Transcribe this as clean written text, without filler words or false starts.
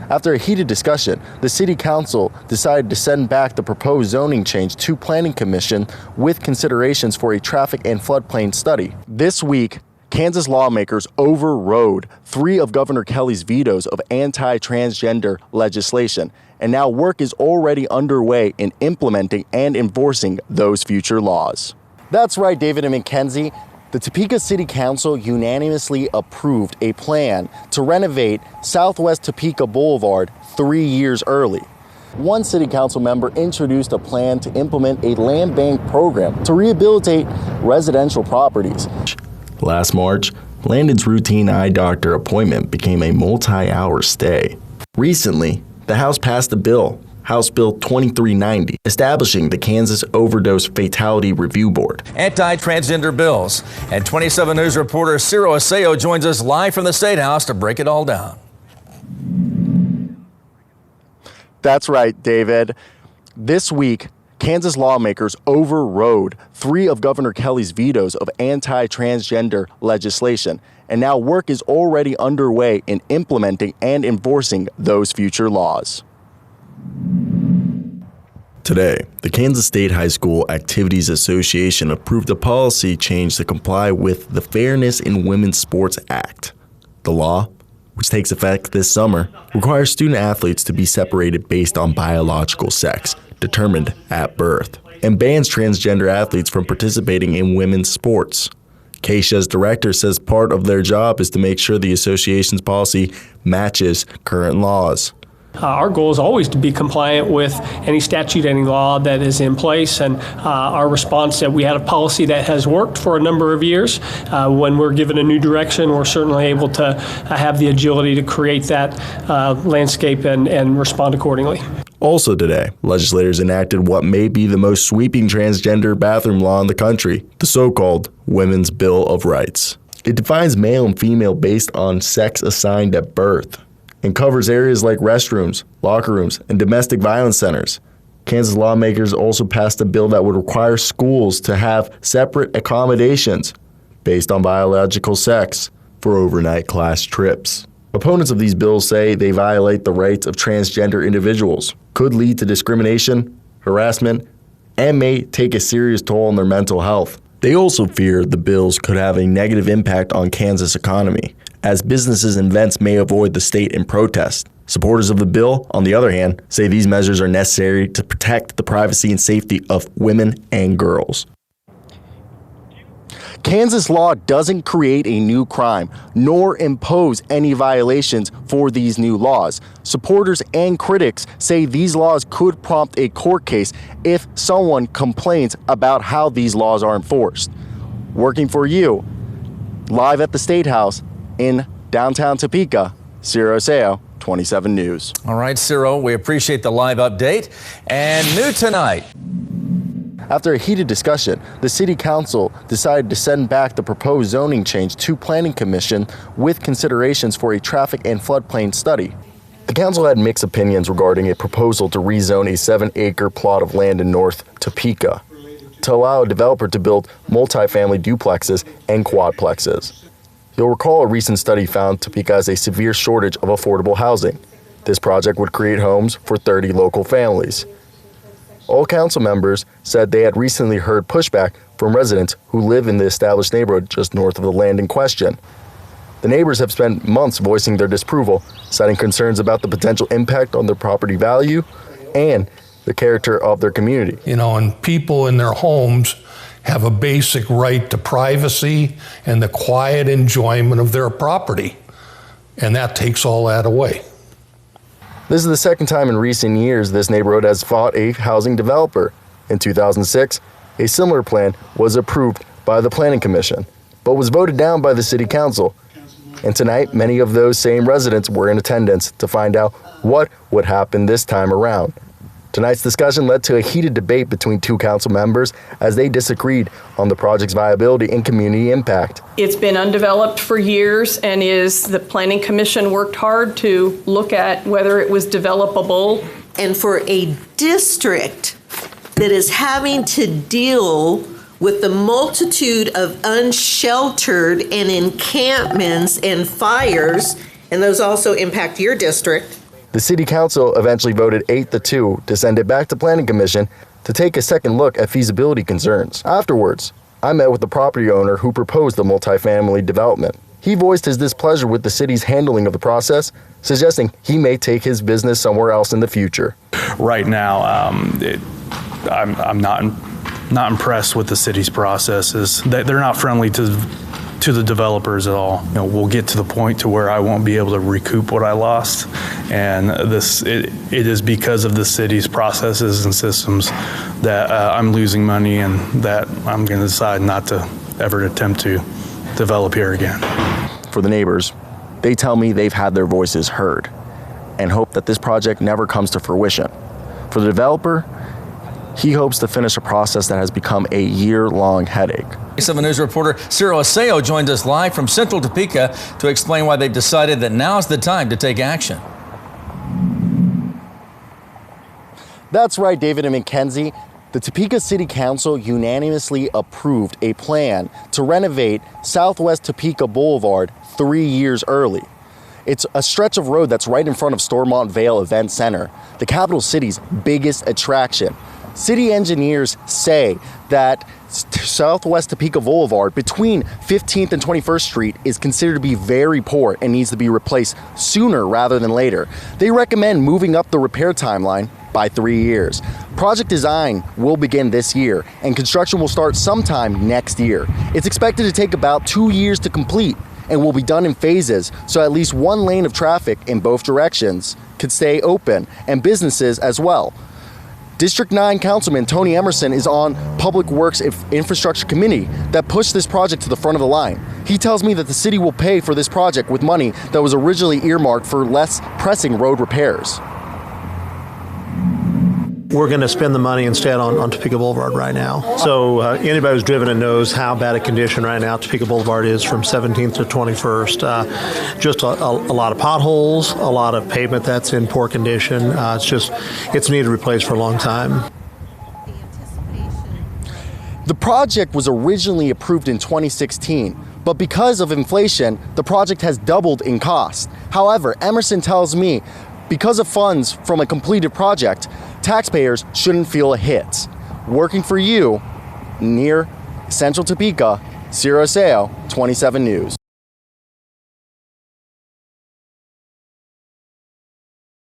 After a heated discussion, the City Council decided to send back the proposed zoning change to Planning Commission with considerations for a traffic and floodplain study. This week, Kansas lawmakers overrode 3 of Governor Kelly's vetoes of anti-transgender legislation, and now work is already underway in implementing and enforcing those future laws. That's right, David and Mackenzie. The Topeka City Council unanimously approved a plan to renovate Southwest Topeka Boulevard 3 years early. One City Council member introduced a plan to implement a land bank program to rehabilitate residential properties. Last March, Landon's routine eye doctor appointment became a multi-hour stay. Recently, the House passed a bill, House Bill 2390, establishing the Kansas Overdose Fatality Review Board. Anti-transgender bills. And 27 News reporter Cyro Asseo joins us live from the State House to break it all down. That's right, David. This week, Kansas lawmakers overrode 3 of Governor Kelly's vetoes of anti-transgender legislation, and now work is already underway in implementing and enforcing those future laws. Today, the Kansas State High School Activities Association approved a policy change to comply with the Fairness in Women's Sports Act. The law, which takes effect this summer, requires student athletes to be separated based on biological sex, determined at birth, and bans transgender athletes from participating in women's sports. Keisha's director says part of their job is to make sure the association's policy matches current laws. Our goal is always to be compliant with any statute, any law that is in place, and our response that we had a policy that has worked for a number of years. When we're given a new direction, we're certainly able to have the agility to create that landscape and respond accordingly. Also today, legislators enacted what may be the most sweeping transgender bathroom law in the country, the so-called Women's Bill of Rights. It defines male and female based on sex assigned at birth, and covers areas like restrooms, locker rooms, and domestic violence centers. Kansas lawmakers also passed a bill that would require schools to have separate accommodations based on biological sex for overnight class trips. Opponents of these bills say they violate the rights of transgender individuals, could lead to discrimination, harassment, and may take a serious toll on their mental health. They also fear the bills could have a negative impact on Kansas' economy, as businesses and events may avoid the state in protest. Supporters of the bill, on the other hand, say these measures are necessary to protect the privacy and safety of women and girls. Kansas law doesn't create a new crime, nor impose any violations for these new laws. Supporters and critics say these laws could prompt a court case if someone complains about how these laws are enforced. Working for you, live at the State House in downtown Topeka, Cyro Asseo, 27 News. All right, Cyro, we appreciate the live update. And new tonight. After a heated discussion, the City Council decided to send back the proposed zoning change to Planning Commission with considerations for a traffic and floodplain study. The council had mixed opinions regarding a proposal to rezone a 7-acre plot of land in North Topeka to allow a developer to build multifamily duplexes and quadplexes. You'll recall a recent study found Topeka has a severe shortage of affordable housing. This project would create homes for 30 local families. All council members said they had recently heard pushback from residents who live in the established neighborhood just north of the land in question. The neighbors have spent months voicing their disapproval, citing concerns about the potential impact on their property value and the character of their community. And people in their homes have a basic right to privacy and the quiet enjoyment of their property. And that takes all that away. This is the second time in recent years this neighborhood has fought a housing developer. In 2006, a similar plan was approved by the Planning Commission, but was voted down by the City Council. And tonight, many of those same residents were in attendance to find out what would happen this time around. Tonight's discussion led to a heated debate between 2 council members as they disagreed on the project's viability and community impact. It's been undeveloped for years, and the Planning Commission worked hard to look at whether it was developable. And for a district that is having to deal with the multitude of unsheltered and encampments and fires, and those also impact your district, The City Council eventually voted 8-2 to send it back to Planning Commission to take a second look at feasibility concerns. Afterwards, I met with the property owner who proposed the multifamily development. He voiced his displeasure with the city's handling of the process, suggesting he may take his business somewhere else in the future. Right now, I'm not impressed with the city's processes. They're not friendly to the developers at all. You know, we'll get to the point to where I won't be able to recoup what I lost, and it is because of the city's processes and systems that I'm losing money, and that I'm going to decide not to ever attempt to develop here again. For the neighbors, they tell me they've had their voices heard and hope that this project never comes to fruition. For the developer, he hopes to finish a process that has become a year-long headache. 7 News reporter Cyro Asseo joins us live from Central Topeka to explain why they've decided that now's the time to take action. That's right, David and Mackenzie. The Topeka City Council unanimously approved a plan to renovate Southwest Topeka Boulevard 3 years early. It's a stretch of road that's right in front of Stormont Vale Event Center, the capital city's biggest attraction. City engineers say that Southwest Topeka Boulevard between 15th and 21st Street is considered to be very poor and needs to be replaced sooner rather than later. They recommend moving up the repair timeline by 3 years. Project design will begin this year and construction will start sometime next year. It's expected to take about 2 years to complete and will be done in phases, so at least one lane of traffic in both directions could stay open, and businesses as well. District 9 Councilman Tony Emerson is on Public Works Infrastructure Committee that pushed this project to the front of the line. He tells me that the city will pay for this project with money that was originally earmarked for less pressing road repairs. We're going to spend the money instead on Topeka Boulevard right now. So anybody who's driven and knows how bad a condition right now Topeka Boulevard is from 17th to 21st. Just a lot of potholes, a lot of pavement that's in poor condition. It's needed replaced for a long time. The project was originally approved in 2016, but because of inflation, the project has doubled in cost. However, Emerson tells me because of funds from a completed project, taxpayers shouldn't feel a hit. Working for you, near Central Topeka, Cyro Asseo, 27 News.